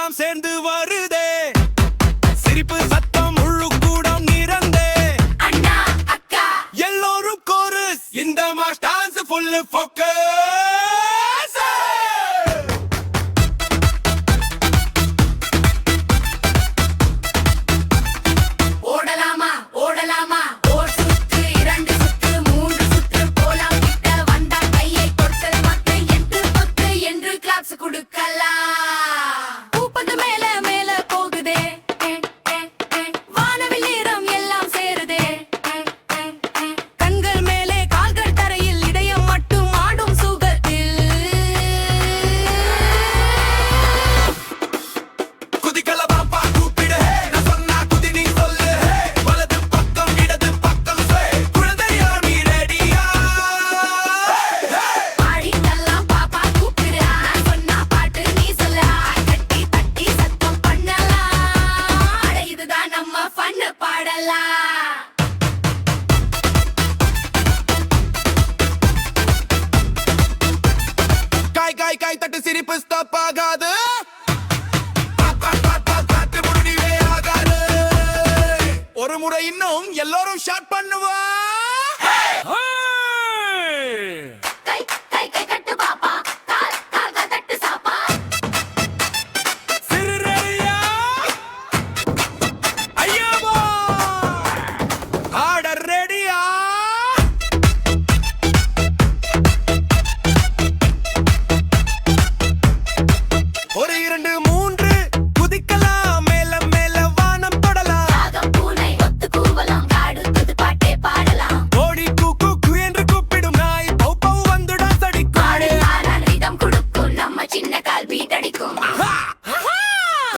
எல்லாம் சேர்ந்து வருதே சிரிப்பு சத்தம் உள்ளுக்கூடம் நிறந்தே அண்ணா அக்கா எல்லோரும் கோரஸ் இந்த மாஸ் டான்ஸ் ஃபுல் ஃபோக்கஸ் ஓடலாமா ஓடலாமா ஓர் சுத்து இரண்டு சுத்து மூன்று சுத்து போலாம் கிட்ட வந்தா கையை தொட்டு மத்து எட்டு பத்து என்று கிளாப்ஸ் கொடுக்கலாம் பூப்பந்து மேல மேல போகுதே வானவில் ஈரம் எல்லாம் சேருதே கண்கள் மேலே கால்கள் தரையில் இதயம் மட்டும் ஆடும் சுகத்தில் குதிக்கல பாப்பா கூப்பிடு நான் சொன்னா குதி நீ சொல்லு வலது பக்கம் இடது பக்கம் குழந்தையா நீ ரெடியா பாடிட்டெல்லாம் பாப்பா கூப்பிடுறா சொன்னா பாட்டு நீ சொல்ல கட்டி தட்டி சத்தம் பண்ணலாம் அட இதுதான் நம்ம ஃபன்னு பாடலாம் காய் காய் காய் தட்டு சிரிப்பு ஸ்டாப் ஆகாது ஒரு முறை இன்னும் எல்லாரும் ஷாட் பண்ணுவா